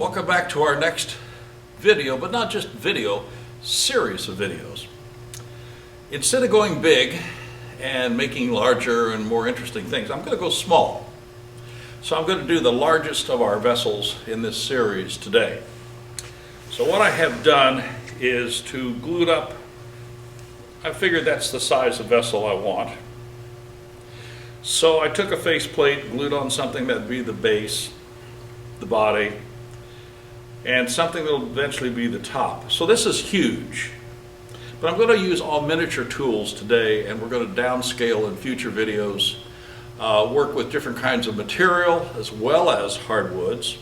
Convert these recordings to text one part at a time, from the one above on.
Welcome back to our next video, but not just video, series of videos. Instead of going big and making larger and more interesting things, I'm going to go small. So I'm going to do the largest of our vessels in this series today. So what I have done is to glue it up. I figured that's the size of vessel I want. So I took a faceplate, glued on something that would be the base, the body, and something that will eventually be the top. So this is huge. But I'm going to use all miniature tools today, and we're going to downscale in future videos, work with different kinds of material as well as hardwoods,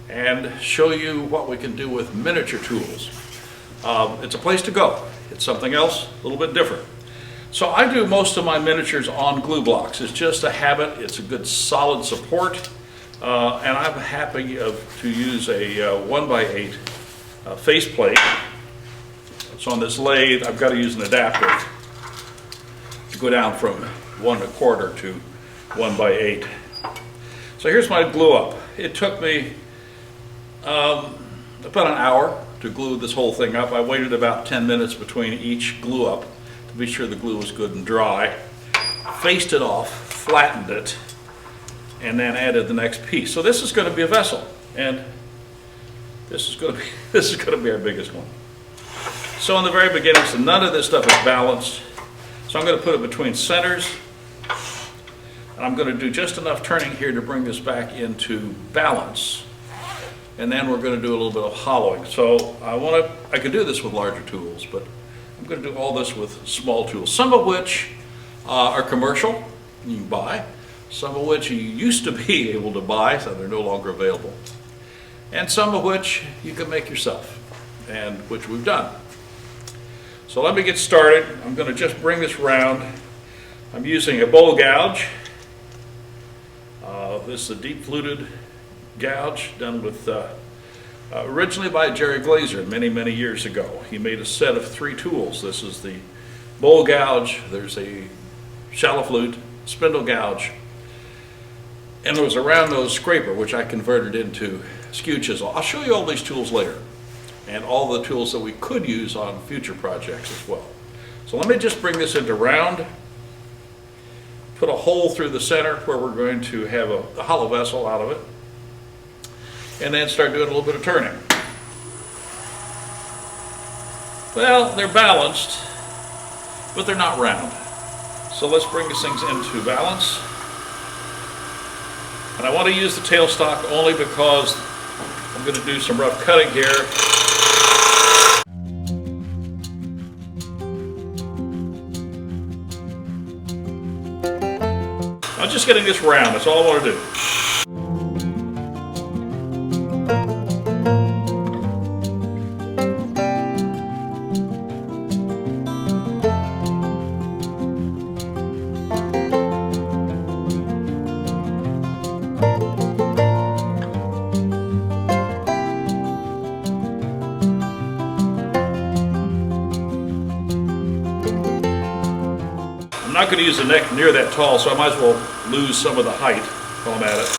and show you what we can do with miniature tools. It's a place to go. It's something else, a little bit different. So I do most of my miniatures on glue blocks. It's just a habit. It's a good solid support. And I'm happy to use a 1x8 faceplate. So on this lathe, I've got to use an adapter to go down from 1 1/4 to 1x8. So here's my glue up. It took me about an hour to glue this whole thing up. I waited about 10 minutes between each glue up to be sure the glue was good and dry. Faced it off, flattened it, and then added the next piece. So this is going to be a vessel, and this is going to be our biggest one. So in the very beginning, so none of this stuff is balanced. So I'm going to put it between centers, and I'm going to do just enough turning here to bring this back into balance. And then we're going to do a little bit of hollowing. So I could do this with larger tools, but I'm going to do all this with small tools, some of which are commercial, you can buy, some of which you used to be able to buy, so they're no longer available, and some of which you can make yourself, and which we've done. So let me get started. I'm going to just bring this round. I'm using a bowl gouge. This is a deep fluted gouge done with originally by Jerry Glazer many years ago. He made a set of 3 tools. This is the bowl gouge, there's a shallow flute, spindle gouge, and there was a round nose scraper which I converted into skew chisel. I'll show you all these tools later, and all the tools that we could use on future projects as well. So let me just bring this into round, put a hole through the center where we're going to have a hollow vessel out of it, and then start doing a little bit of turning. Well, they're balanced, but they're not round. So let's bring these things into balance. And I want to use the tailstock only because I'm going to do some rough cutting here. I'm just getting this round, that's all I want to do. I'm not going to use the neck near that tall, so I might as well lose some of the height while I'm at it.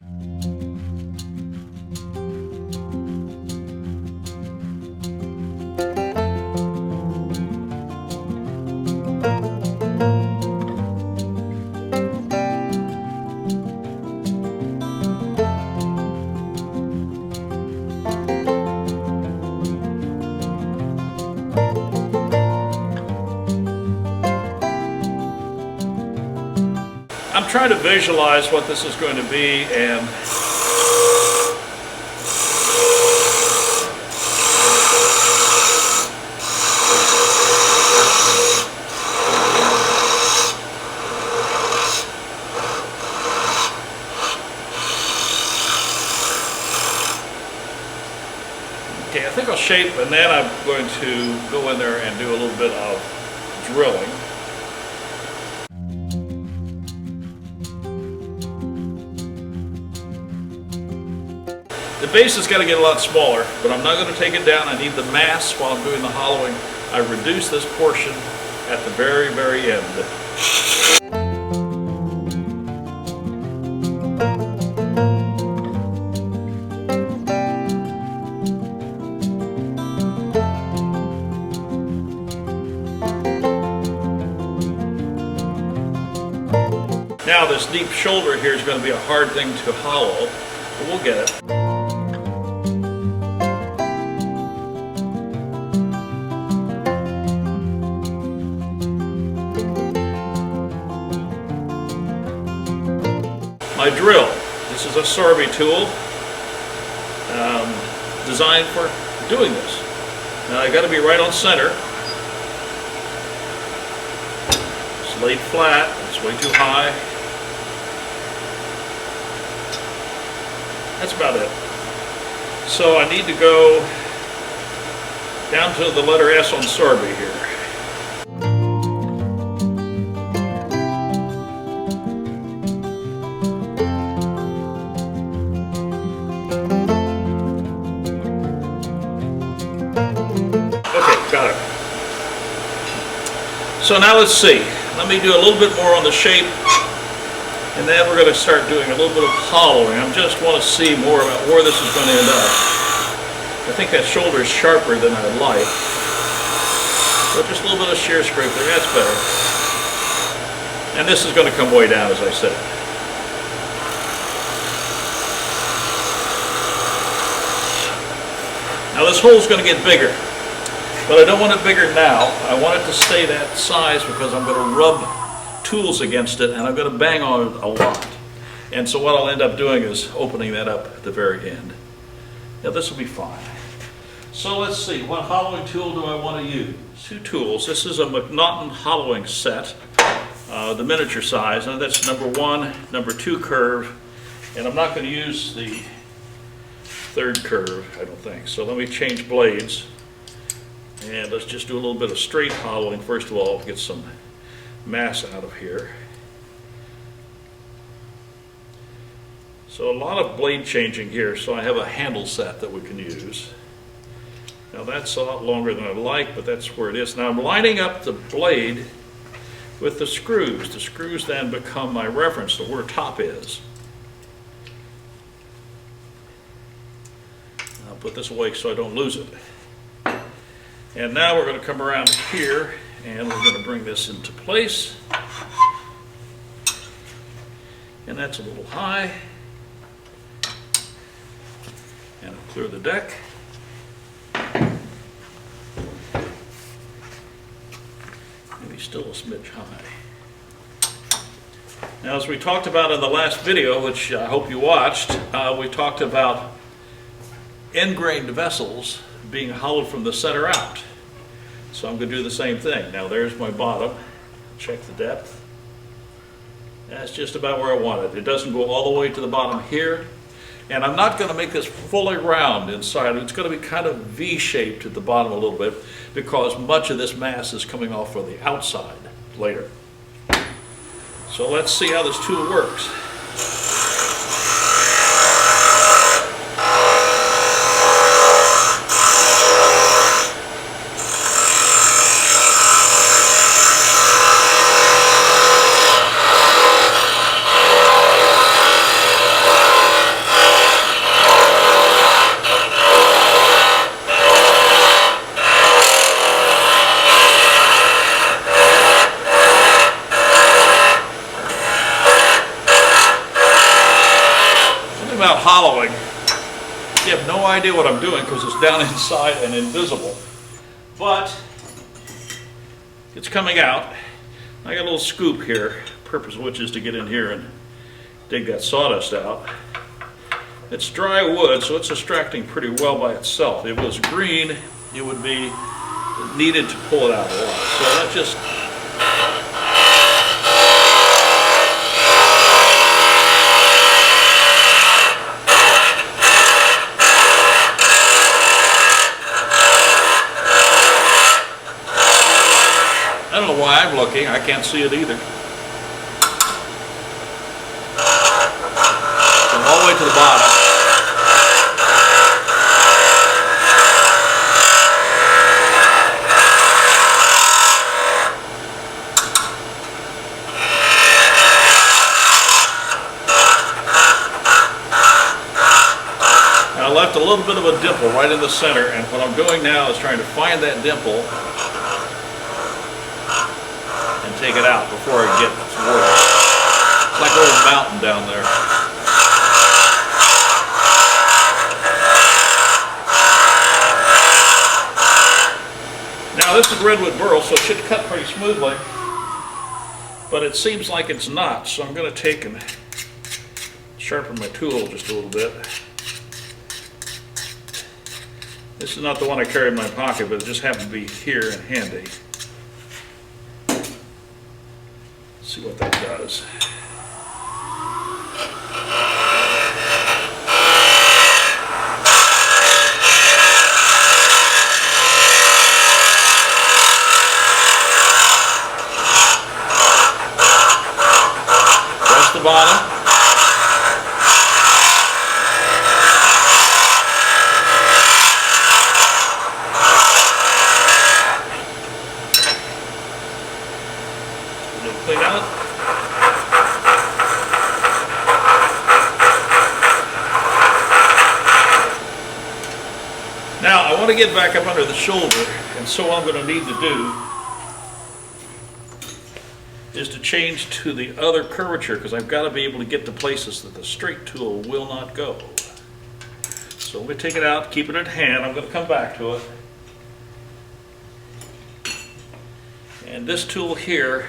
I'm trying to visualize what this is going to be, and okay, I think I'll shape, and then I'm going to go in there and do a little bit of drilling. The base has got to get a lot smaller, but I'm not going to take it down. I need the mass while I'm doing the hollowing. I reduce this portion at the very end. Now this deep shoulder here is going to be a hard thing to hollow, but we'll get it. My drill. This is a Sorby tool designed for doing this. Now I got to be right on center. It's laid flat. It's way too high. That's about it. So I need to go down to the letter S on Sorby here. Got it. So now let's see. Let me do a little bit more on the shape, and then we're going to start doing a little bit of hollowing. I just want to see more about where this is going to end up. I think that shoulder is sharper than I'd like. But just a little bit of shear scrape there, that's better. And this is going to come way down, as I said. Now this hole's going to get bigger. But I don't want it bigger now. I want it to stay that size because I'm going to rub tools against it and I'm going to bang on it a lot. And so what I'll end up doing is opening that up at the very end. Now this will be fine. So let's see, what hollowing tool do I want to use? Two tools. This is a McNaughton hollowing set, the miniature size. Now that's number 1, number 2 curve. And I'm not going to use the 3rd curve, I don't think. So let me change blades. And let's just do a little bit of straight hollowing first of all to get some mass out of here. So a lot of blade changing here, so I have a handle set that we can use. Now that's a lot longer than I'd like, but that's where it is. Now I'm lining up the blade with the screws. The screws then become my reference to where top is. I'll put this away so I don't lose it. And now we're going to come around here and we're going to bring this into place. And that's a little high. And I'll clear the deck. Maybe still a smidge high. Now, as we talked about in the last video, which I hope you watched, we talked about end-grained vessels being hollowed from the center out. So I'm going to do the same thing. Now there's my bottom. Check the depth. That's just about where I want it. It doesn't go all the way to the bottom here. And I'm not going to make this fully round inside. It's going to be kind of V-shaped at the bottom a little bit because much of this mass is coming off from the outside later. So let's see how this tool works. About hollowing, you have no idea what I'm doing because it's down inside and invisible, but it's coming out. I got a little scoop here, purpose of which is to get in here and dig that sawdust out. It's dry wood, so it's extracting pretty well by itself. If it was green, it would be needed to pull it out a lot. So let's just I don't know why I'm looking, I can't see it either. So all the way to the bottom. Now I left a little bit of a dimple right in the center, and what I'm doing now is trying to find that dimple take it out before it gets worse. so it should cut pretty smoothly, but it seems like it's not, so I'm going to take and sharpen my tool just a little bit. This is not the one I carry in my pocket, but it just happened to be here and handy. Let's see what that does. Press the bottom. Clean out. Now I want to get back up under the shoulder, and so what I'm going to need to do is to change to the other curvature, because I've got to be able to get to places that the straight tool will not go. So let me take it out, keep it at hand. I'm going to come back to it. And this tool here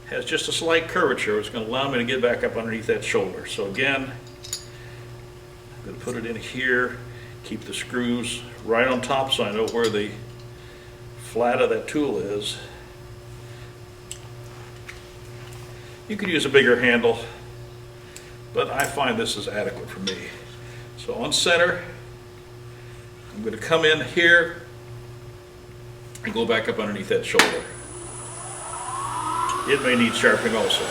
has just a slight curvature. It's going to allow me to get back up underneath that shoulder. So again, I'm going to put it in here, keep the screws right on top so I know where the flat of that tool is. You could use a bigger handle, but I find this is adequate for me. So on center, I'm going to come in here and go back up underneath that shoulder. It may need sharpening also.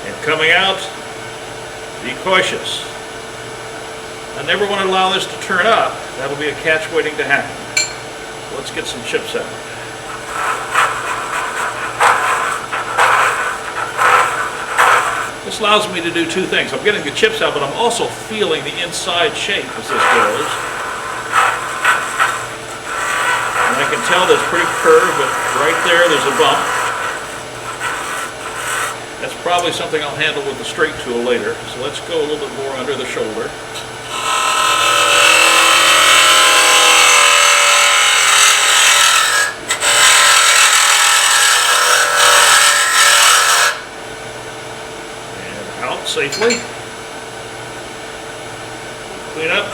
And coming out, be cautious. I never want to allow this to turn up. That'll be a catch waiting to happen. So let's get some chips out. This allows me to do two things. I'm getting the chips out, but I'm also feeling the inside shape as this goes. And I can tell there's pretty curved, but right there's a bump. That's probably something I'll handle with the straight tool later. So let's go a little bit more under the shoulder. Safely. Clean up.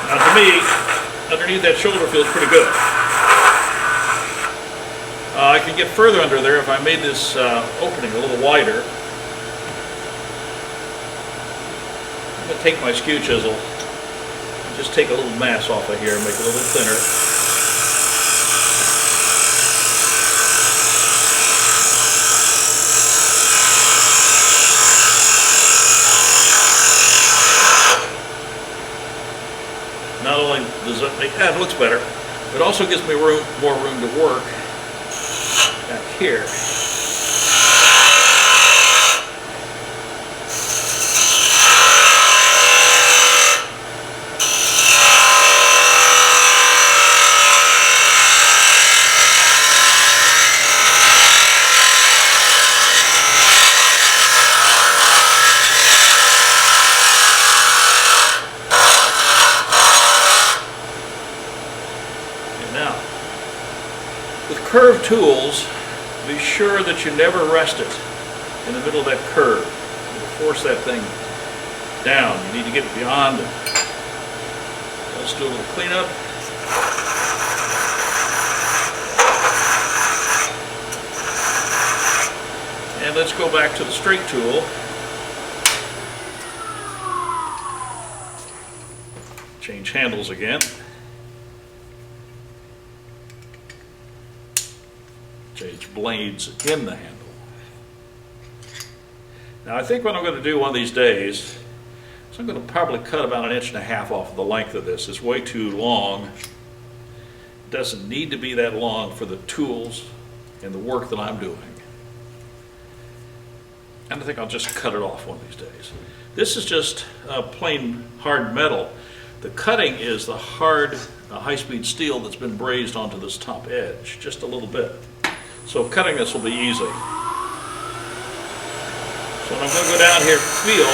Now to me, underneath that shoulder feels pretty good. I can get further under there if I made this opening a little wider. I'm going to take my skew chisel and just take a little mass off of here and make it a little thinner. Not only does it make that, it looks better, it also gives me more room to work back here. With curved tools, be sure that you never rest it in the middle of that curve. You'll force that thing down. You need to get beyond it. Let's do a little cleanup. And let's go back to the straight tool. Change handles again. Change blades in the handle. Now I think what I'm going to do one of these days is I'm going to probably cut about 1.5 inches off of the length of this. It's way too long. It doesn't need to be that long for the tools and the work that I'm doing. And I think I'll just cut it off one of these days. This is just plain hard metal. The cutting is the hard high-speed steel that's been brazed onto this top edge, just a little bit. So cutting this will be easy. So I'm going to go down here and feel.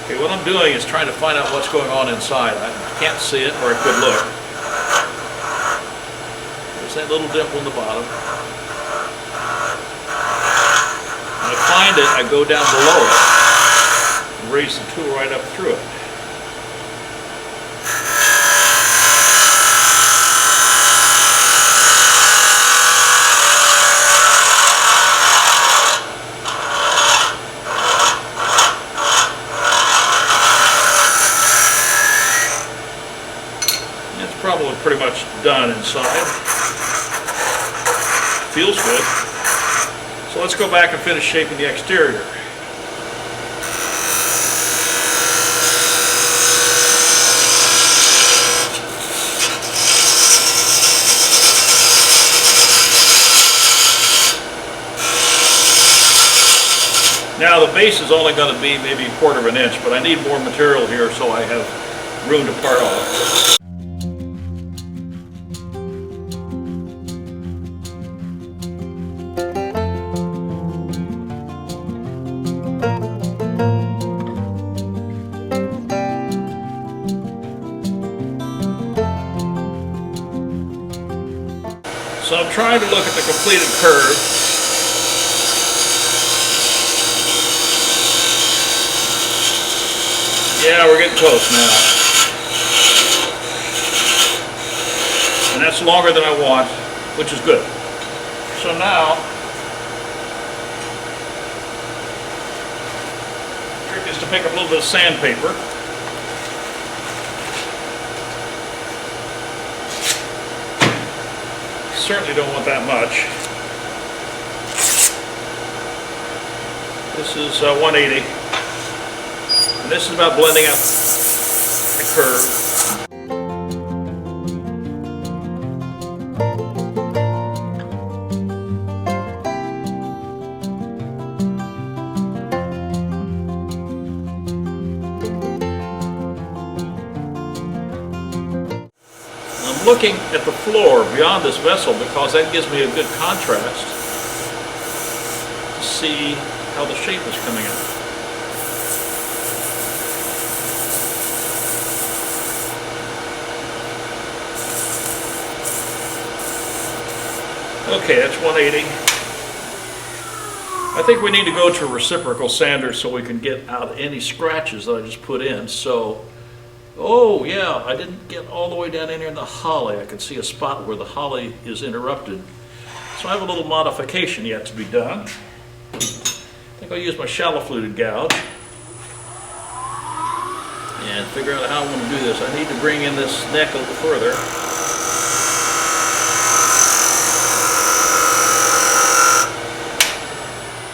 Okay, what I'm doing is trying to find out what's going on inside. I can't see it or a good look. There's that little dimple in the bottom. When I find it, I go down below it and raise the tool right up through it. Probably pretty much done inside. Feels good. So let's go back and finish shaping the exterior. Now the base is only going to be maybe 1/4 of an inch, but I need more material here so I have room to part off. So I'm trying to look at the completed curve. Yeah, we're getting close now. And that's longer than I want, which is good. So now, the trick is to pick up a little bit of sandpaper. Certainly don't want that much. This is 180. And this is about blending up the curve. I'm looking at the floor beyond this vessel because that gives me a good contrast to see how the shape is coming out. Okay, that's 180. I think we need to go to a reciprocal sander so we can get out any scratches that I just put in. So, oh yeah, I didn't get all the way down in here in the holly. I can see a spot where the holly is interrupted. So I have a little modification yet to be done. I think I'll use my shallow fluted gouge and figure out how I'm going to do this. I need to bring in this neck a little further.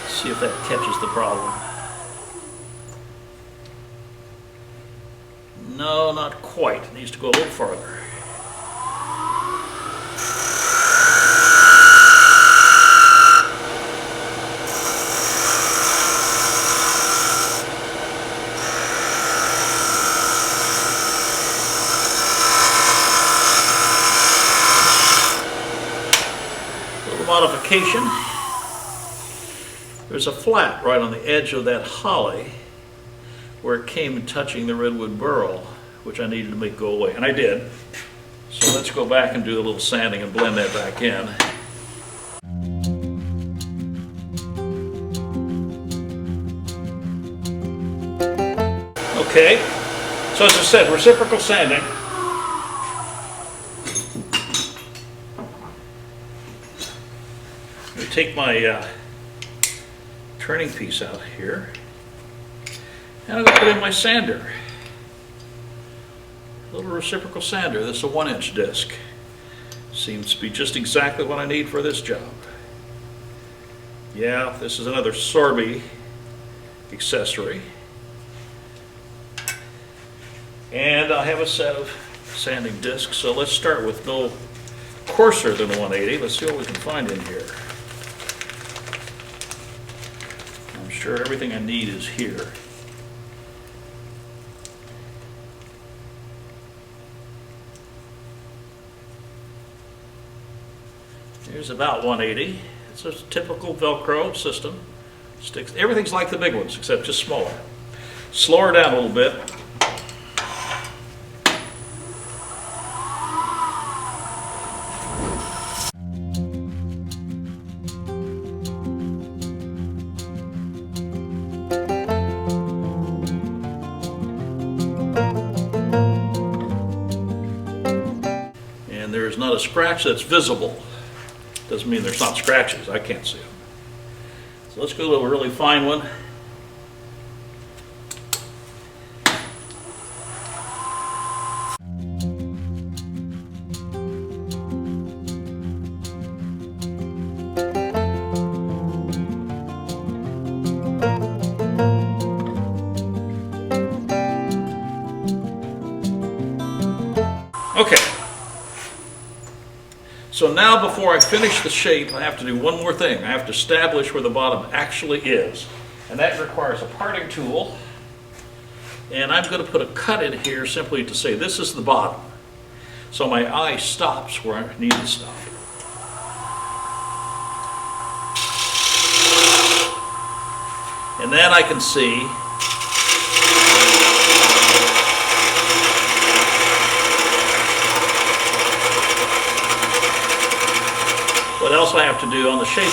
See if that catches the problem. No, not quite. It needs to go a little farther. A little modification. There's a flat right on the edge of that holly where it came touching the redwood burl, which I needed to make go away, and I did. So let's go back and do a little sanding and blend that back in. Okay, so as I said, reciprocal sanding. Let me take my turning piece out here, and I'm going to put in my sander. A little reciprocal sander. This is a 1-inch disc. Seems to be just exactly what I need for this job. Yeah, this is another Sorby accessory. And I have a set of sanding disc. So let's start with no coarser than 180. Let's see what we can find in here. I'm sure everything I need is here. Here's about 180. It's a typical Velcro system. Sticks. Everything's like the big ones, except just smaller. Slow her down a little bit. And there's not a scratch that's visible. Doesn't mean there's not scratches. I can't see them. So let's go to a really fine one. Okay. So now before I finish the shape, I have to do one more thing. I have to establish where the bottom actually is. And that requires a parting tool. And I'm going to put a cut in here simply to say this is the bottom. So my eye stops where I need to stop. And then I can see what else I have to do on the shaping.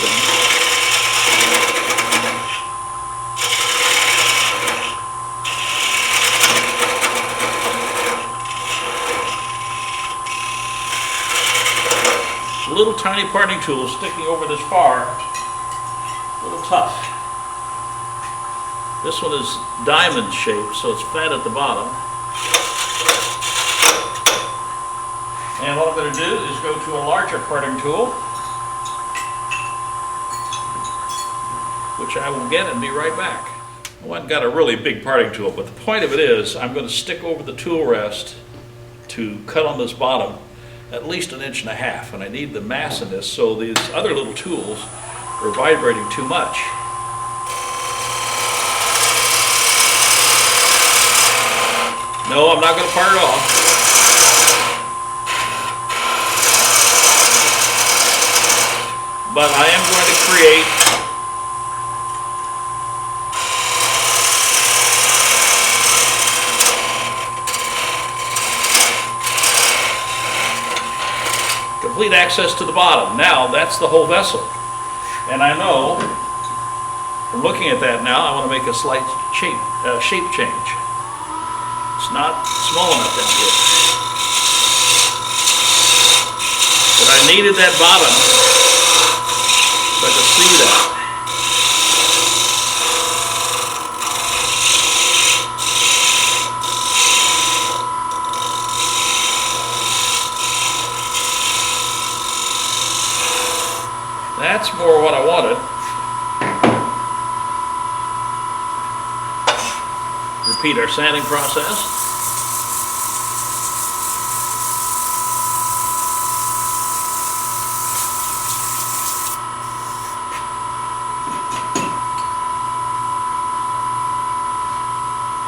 A little tiny parting tool sticking over this bar, a little tough. This one is diamond shaped, so it's fat at the bottom. And what I'm going to do is go to a larger parting tool, which I will get and be right back. Well, I've got a really big parting tool, but the point of it is I'm going to stick over the tool rest to cut on this bottom at least 1.5 inches, and I need the mass in this so these other little tools are vibrating too much. No, I'm not going to part it off. But I am going to create complete access to the bottom. Now that's the whole vessel. And I know, from looking at that now, I want to make a slight shape change. It's not small enough down here. But I needed that bottom so I could see that. That's more what I wanted. Repeat our sanding process.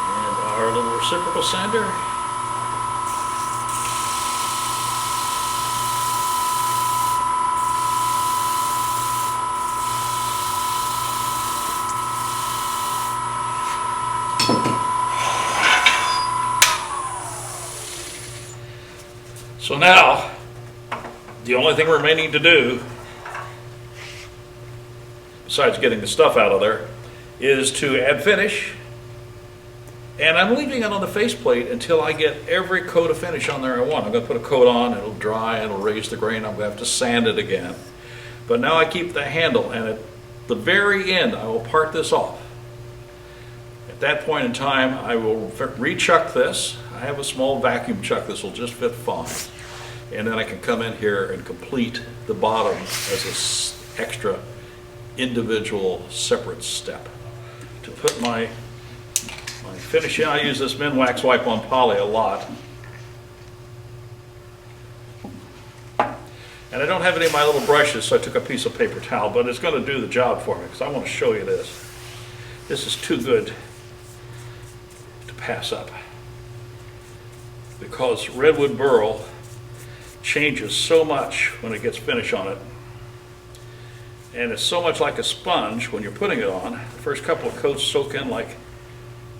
And our little reciprocal sander. So now, the only thing remaining to do, besides getting the stuff out of there, is to add finish. And I'm leaving it on the faceplate until I get every coat of finish on there I want. I'm going to put a coat on, it'll dry, it'll raise the grain, I'm going to have to sand it again. But now I keep the handle, and at the very end I will part this off. At that point in time I will re-chuck this. I have a small vacuum chuck, this will just fit fine. And then I can come in here and complete the bottom as an extra individual separate step. To put my finish in, I use this Minwax wipe on poly a lot. And I don't have any of my little brushes, so I took a piece of paper towel, but it's going to do the job for me because I want to show you this. This is too good to pass up, because redwood burl changes so much when it gets finish on it. And it's so much like a sponge when you're putting it on. The first couple of coats soak in like,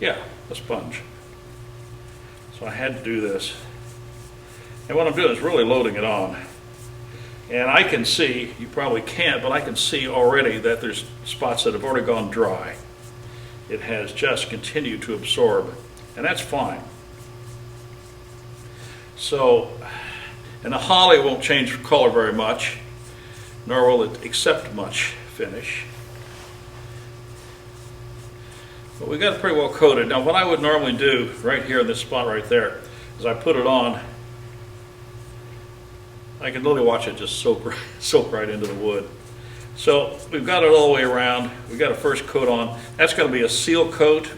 yeah, a sponge. So I had to do this. And what I'm doing is really loading it on. And I can see, you probably can't, but I can see already that there's spots that have already gone dry. It has just continued to absorb, and that's fine. So, and the holly won't change color very much, nor will it accept much finish. But we got it pretty well coated. Now what I would normally do right here in this spot right there is I put it on. I can literally watch it just soak right into the wood. So we've got it all the way around. We've got a first coat on. That's going to be a seal coat.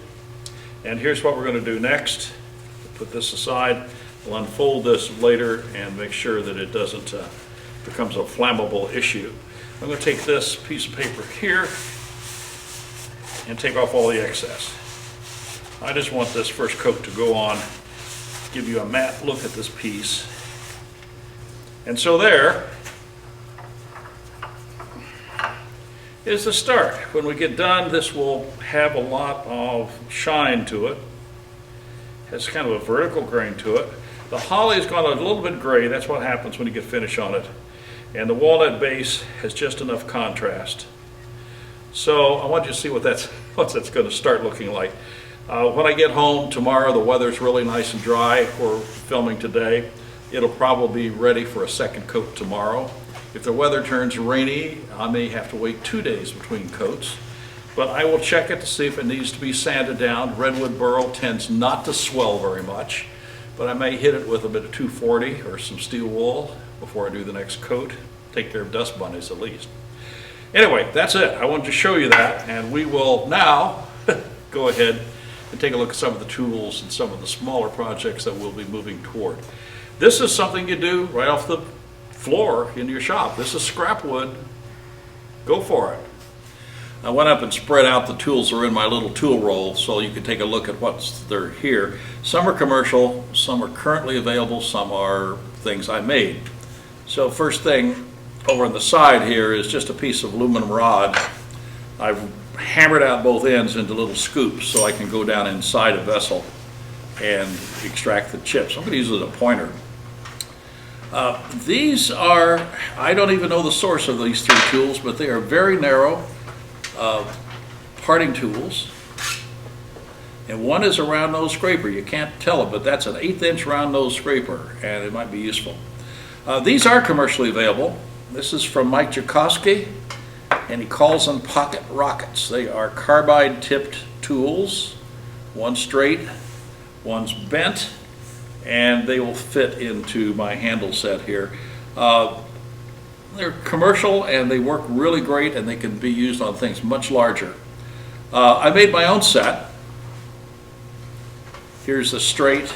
And here's what we're going to do next. Put this aside. We'll unfold this later and make sure that it doesn't becomes a flammable issue. I'm going to take this piece of paper here and take off all the excess. I just want this first coat to go on, give you a matte look at this piece. And so there is the start. When we get done, this will have a lot of shine to it. Has kind of a vertical grain to it. The holly's gone a little bit gray. That's what happens when you get finish on it. And the walnut base has just enough contrast. So I want you to see what that's going to start looking like. When I get home tomorrow, the weather's really nice and dry. We're filming today. It'll probably be ready for a second coat tomorrow. If the weather turns rainy, I may have to wait 2 days between coats. But I will check it to see if it needs to be sanded down. Redwood burl tends not to swell very much, but I may hit it with a bit of 240 or some steel wool before I do the next coat. Take care of dust bunnies at least. Anyway, that's it. I wanted to show you that, and we will now go ahead and take a look at some of the tools and some of the smaller projects that we'll be moving toward. This is something you do right off the floor in your shop. This is scrap wood. Go for it. I went up and spread out the tools that are in my little tool roll so you can take a look at what's there here. Some are commercial, some are currently available, some are things I made. So first thing over on the side here is just a piece of aluminum rod. I've hammered out both ends into little scoops so I can go down inside a vessel and extract the chips. I'm going to use it as a pointer. These are, I don't even know the source of these three tools, but they are very narrow parting tools. And one is a round nose scraper. You can't tell it, but that's an 1/8 inch round nose scraper, and it might be useful. These are commercially available. This is from Mike Jakowski, and he calls them pocket rockets. They are carbide tipped tools. One's straight, one's bent, and they will fit into my handle set here. They're commercial and they work really great, and they can be used on things much larger. I made my own set. Here's a straight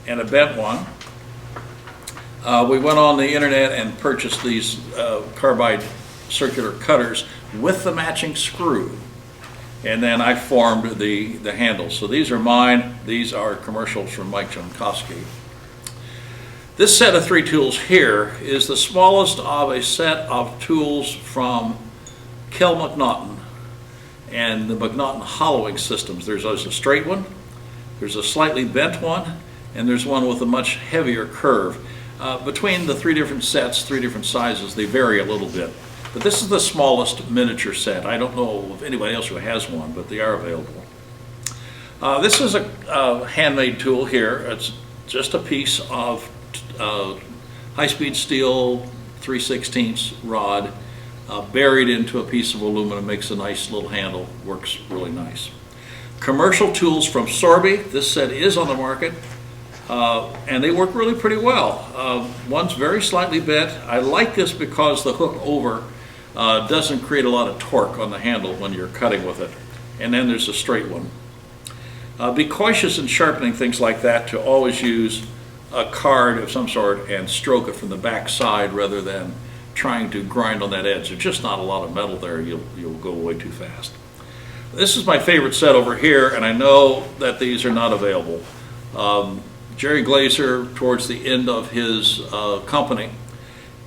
and a bent one. We went on the internet and purchased these carbide circular cutters with the matching screw. And then I formed the handles. So these are mine. These are commercials from Mike Jakowski. This set of three tools here is the smallest of a set of tools from Kel McNaughton and the McNaughton hollowing systems. There's a straight one, there's a slightly bent one, and there's one with a much heavier curve. Between the three different sets, three different sizes, they vary a little bit. But this is the smallest miniature set. I don't know of anybody else who has one, but they are available. This is a handmade tool here. It's just a piece of high-speed steel 3/16 rod buried into a piece of aluminum. Makes a nice little handle. Works really nice. Commercial tools from Sorby. This set is on the market. And they work really pretty well. One's very slightly bent. I like this because the hook over doesn't create a lot of torque on the handle when you're cutting with it. And then there's a straight one. Be cautious in sharpening things like that to always use a card of some sort and stroke it from the back side rather than trying to grind on that edge. There's just not a lot of metal there. You'll go way too fast. This is my favorite set over here, and I know that these are not available. Jerry Glazer, towards the end of his company,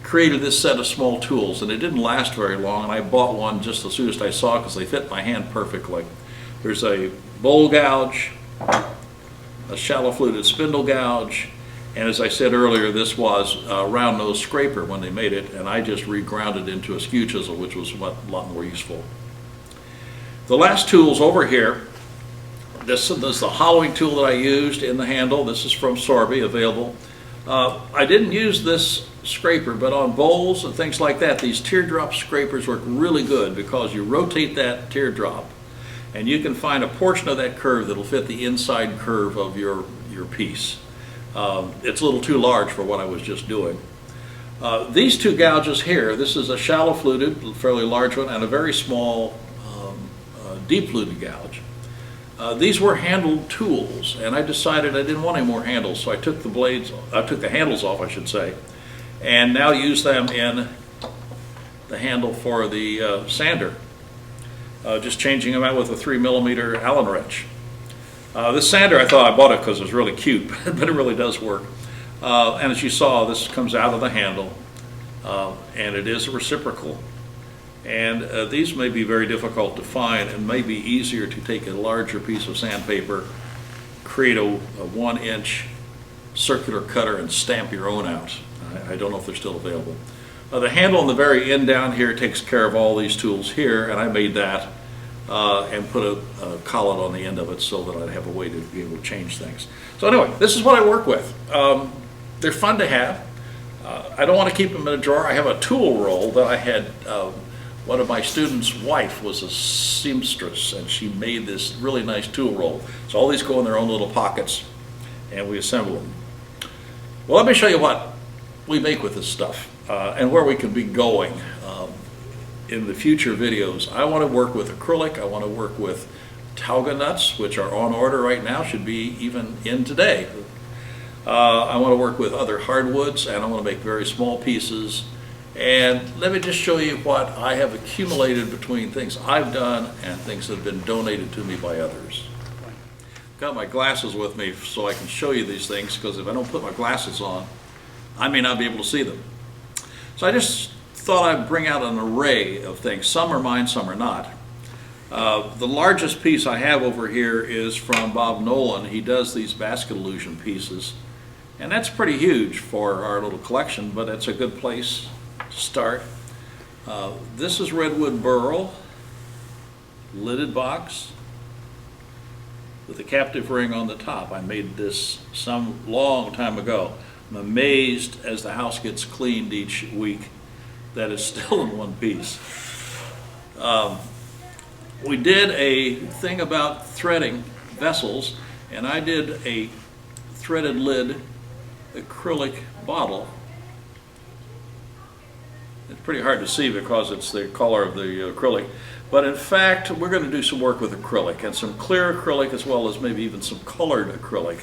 created this set of small tools, and it didn't last very long, and I bought one just as soon as I saw it because they fit my hand perfectly. There's a bowl gouge, a shallow fluted spindle gouge, and as I said earlier, this was a round nose scraper when they made it, and I just reground it into a skew chisel, which was a lot more useful. The last tools over here, this is the hollowing tool that I used in the handle. This is from Sorby, available. I didn't use this scraper, but on bowls and things like that, these teardrop scrapers work really good because you rotate that teardrop and you can find a portion of that curve that'll fit the inside curve of your piece. It's a little too large for what I was just doing. These two gouges here, this is a shallow fluted, fairly large one, and a very small deep fluted gouge. These were handled tools, and I decided I didn't want any more handles, so I took the handles off, I should say, and now use them in the handle for the sander, just changing them out with a 3mm Allen wrench. This sander, I thought I bought it because it was really cute, but it really does work. And as you saw, this comes out of the handle, and it is a reciprocal. And these may be very difficult to find and may be easier to take a larger piece of sandpaper, create a 1-inch circular cutter and stamp your own out. I don't know if they're still available. The handle on the very end down here takes care of all these tools here, and I made that and put a collet on the end of it so that I'd have a way to be able to change things. So anyway, this is what I work with. They're fun to have. I don't want to keep them in a drawer. I have a tool roll that I had. One of my students' wife was a seamstress, and she made this really nice tool roll. So all these go in their own little pockets, and we assemble them. Well, let me show you what we make with this stuff and where we can be going in the future videos. I want to work with acrylic. I want to work with tauga nuts, which are on order right now, should be even in today. I want to work with other hardwoods, and I want to make very small pieces. And let me just show you what I have accumulated between things I've done and things that have been donated to me by others. I've got my glasses with me so I can show you these things, because if I don't put my glasses on, I may not be able to see them. So I just thought I'd bring out an array of things. Some are mine, some are not. The largest piece I have over here is from Bob Nolan. He does these basket illusion pieces, and that's pretty huge for our little collection, but it's a good place to start. This is redwood burl, lidded box with a captive ring on the top. I made this some long time ago. I'm amazed as the house gets cleaned each week that it's still in one piece. We did a thing about threading vessels, and I did a threaded lid acrylic bottle. It's pretty hard to see because it's the color of the acrylic, but in fact we're going to do some work with acrylic, and some clear acrylic as well as maybe even some colored acrylic.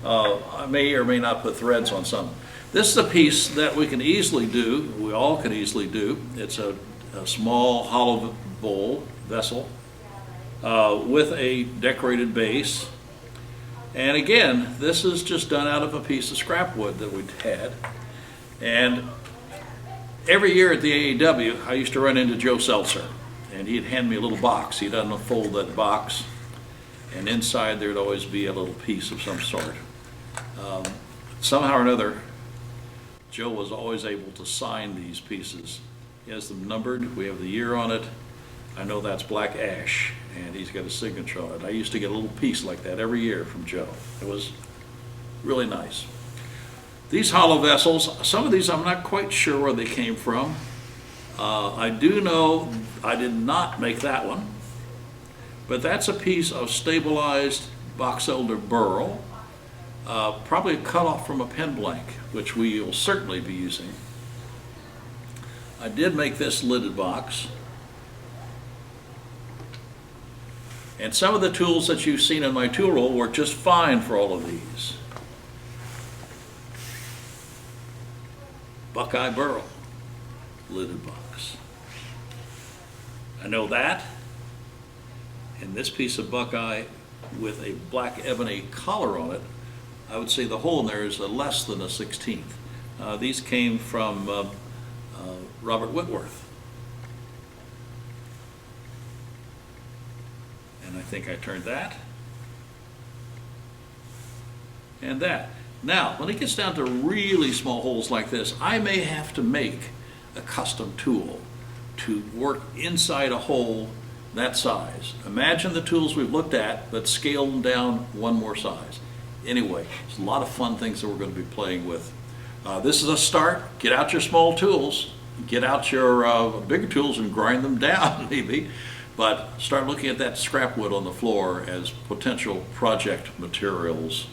I may or may not put threads on some. This is a piece that we can easily do, we all can easily do. It's a small hollow bowl vessel with a decorated base. And again, this is just done out of a piece of scrap wood that we'd had. And every year at the AAW, I used to run into Joe Seltzer, and he'd hand me a little box. He'd unfold that box, and inside there'd always be a little piece of some sort. Somehow or another, Joe was always able to sign these pieces. He has them numbered. We have the year on it. I know that's black ash, and he's got a signature on it. I used to get a little piece like that every year from Joe. It was really nice. These hollow vessels, some of these I'm not quite sure where they came from. I do know I did not make that one, but that's a piece of stabilized box elder burl, probably cut off from a pen blank, which we will certainly be using. I did make this lidded box. And some of the tools that you've seen in my tool roll work just fine for all of these. Buckeye burl, lidded box. I know that, and this piece of buckeye with a black ebony collar on it, I would say the hole in there is less than a 1/16. These came from Robert Whitworth. And I think I turned that and that. Now, when it gets down to really small holes like this, I may have to make a custom tool to work inside a hole that size. Imagine the tools we've looked at, but scale them down one more size. Anyway, there's a lot of fun things that we're going to be playing with. This is a start. Get out your small tools. Get out your bigger tools and grind them down, maybe. But start looking at that scrap wood on the floor as potential project materials.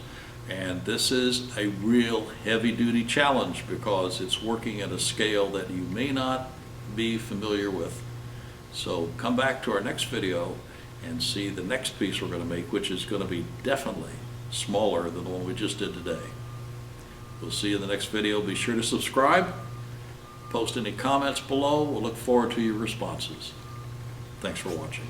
And this is a real heavy-duty challenge because it's working at a scale that you may not be familiar with. So come back to our next video and see the next piece we're going to make, which is going to be definitely smaller than the one we just did today. We'll see you in the next video. Be sure to subscribe. Post any comments below. We'll look forward to your responses. Thanks for watching.